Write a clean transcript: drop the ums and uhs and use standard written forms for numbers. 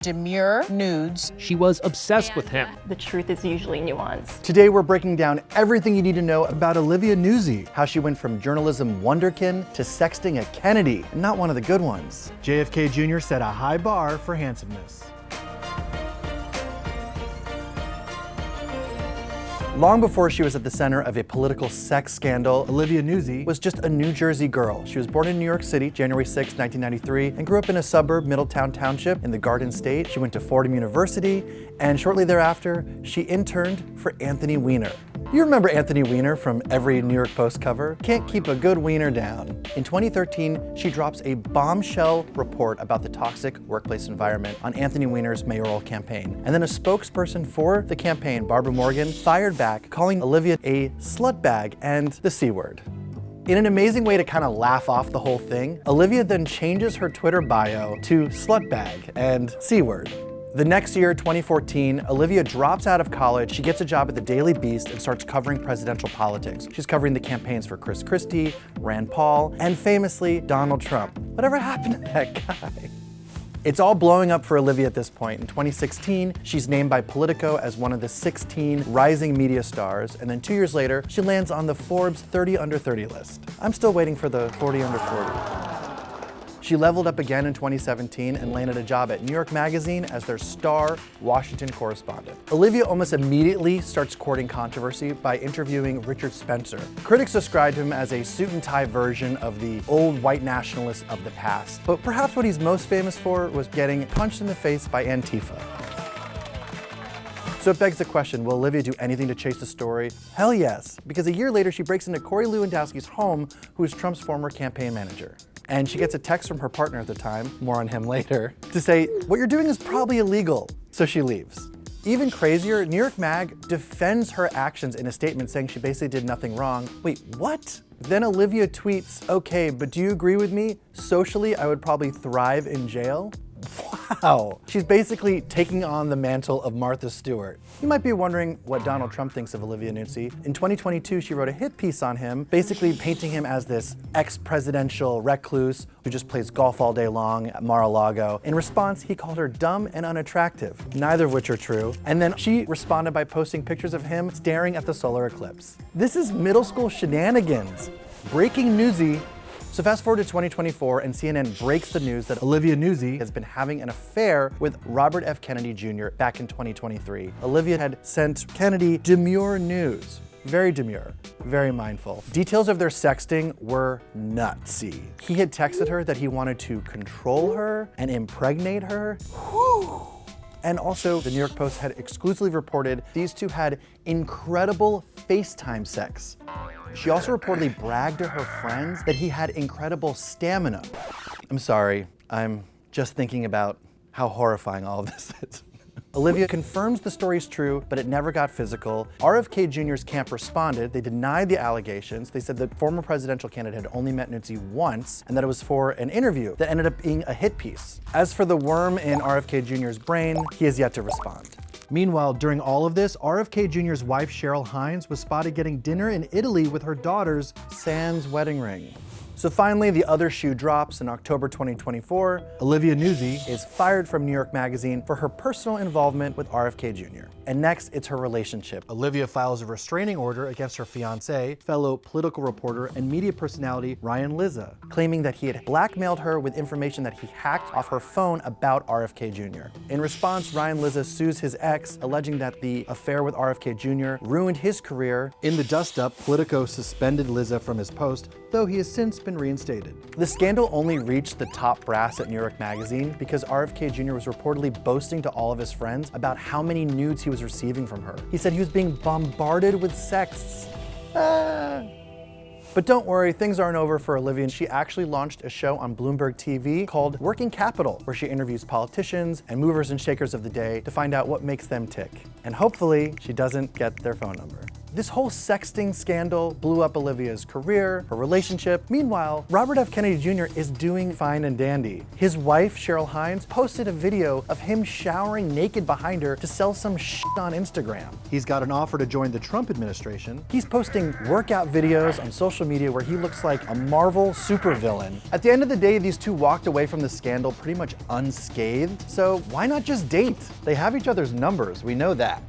demure nudes. She was obsessed with him. The truth is usually nuanced. Today we're breaking down everything you need to know about Olivia Nuzzi, how she went from journalism wonderkin to sexting a Kennedy, not one of the good ones. JFK Jr. set a high bar for handsomeness. Long before she was at the center of a political sex scandal, Olivia Nuzzi was just a New Jersey girl. She was born in New York City, January 6, 1993, and grew up in a suburb, Middletown Township, in the Garden State. She went to Fordham University, and shortly thereafter, she interned for Anthony Weiner. You remember Anthony Weiner from every New York Post cover? Can't keep a good wiener down. In 2013, she drops a bombshell report about the toxic workplace environment on Anthony Weiner's mayoral campaign. And then a spokesperson for the campaign, Barbara Morgan, fired back, calling Olivia a slut bag and the C word. In an amazing way to kind of laugh off the whole thing, Olivia then changes her Twitter bio to slut bag and C word. The next year, 2014, Olivia drops out of college. She gets a job at the Daily Beast and starts covering presidential politics. She's covering the campaigns for Chris Christie, Rand Paul, and famously, Donald Trump. Whatever happened to that guy? It's all blowing up for Olivia at this point. In 2016, she's named by Politico as one of the 16 rising media stars, and then 2 years later, she lands on the Forbes 30 Under 30 list. I'm still waiting for the 40 Under 40. She leveled up again in 2017 and landed a job at New York Magazine as their star Washington correspondent. Olivia almost immediately starts courting controversy by interviewing Richard Spencer. Critics described him as a suit and tie version of the old white nationalist of the past. But perhaps what he's most famous for was getting punched in the face by Antifa. So it begs the question, will Olivia do anything to chase the story? Hell yes, because a year later she breaks into Corey Lewandowski's home, who is Trump's former campaign manager. And she gets a text from her partner at the time, more on him later, to say, what you're doing is probably illegal. So she leaves. Even crazier, New York Mag defends her actions in a statement saying she basically did nothing wrong. Wait, what? Then Olivia tweets, okay, but do you agree with me? Socially, I would probably thrive in jail. Wow. She's basically taking on the mantle of Martha Stewart. You might be wondering what Donald Trump thinks of Olivia Nuzzi. In 2022, she wrote a hit piece on him, basically painting him as this ex-presidential recluse who just plays golf all day long at Mar-a-Lago. In response, he called her dumb and unattractive, neither of which are true. And then she responded by posting pictures of him staring at the solar eclipse. This is middle school shenanigans. Breaking Nuzzi. So fast forward to 2024 and CNN breaks the news that Olivia Nuzzi has been having an affair with Robert F. Kennedy Jr. back in 2023. Olivia had sent Kennedy demure news. Very demure, very mindful. Details of their sexting were nutsy. He had texted her that he wanted to control her and impregnate her. Whew. And also, the New York Post had exclusively reported these two had incredible FaceTime sex. She also reportedly bragged to her friends that he had incredible stamina. I'm sorry, I'm just thinking about how horrifying all of this is. Olivia confirms the story is true, but it never got physical. RFK Jr.'s camp responded. They denied the allegations. They said the former presidential candidate had only met Nuzzi once and that it was for an interview that ended up being a hit piece. As for the worm in RFK Jr.'s brain, he has yet to respond. Meanwhile, during all of this, RFK Jr.'s wife, Cheryl Hines, was spotted getting dinner in Italy with her daughter's sans wedding ring. So finally, the other shoe drops in October 2024. Olivia Nuzzi is fired from New York Magazine for her personal involvement with RFK Jr. And next, it's her relationship. Olivia files a restraining order against her fiancé, fellow political reporter and media personality Ryan Lizza, claiming that he had blackmailed her with information that he hacked off her phone about RFK Jr. In response, Ryan Lizza sues his ex, alleging that the affair with RFK Jr. ruined his career. In the dust-up, Politico suspended Lizza from his post, though he has since been reinstated. The scandal only reached the top brass at New York Magazine because RFK Jr. was reportedly boasting to all of his friends about how many nudes he was receiving from her. He said he was being bombarded with sexts. But don't worry, things aren't over for Olivia. She actually launched a show on Bloomberg TV called Working Capital, where she interviews politicians and movers and shakers of the day to find out what makes them tick. And hopefully, she doesn't get their phone number. This whole sexting scandal blew up Olivia's career, her relationship. Meanwhile, Robert F. Kennedy Jr. is doing fine and dandy. His wife, Cheryl Hines, posted a video of him showering naked behind her to sell some shit on Instagram. He's got an offer to join the Trump administration. He's posting workout videos on social media where he looks like a Marvel supervillain. At the end of the day, these two walked away from the scandal pretty much unscathed, so why not just date? They have each other's numbers, we know that.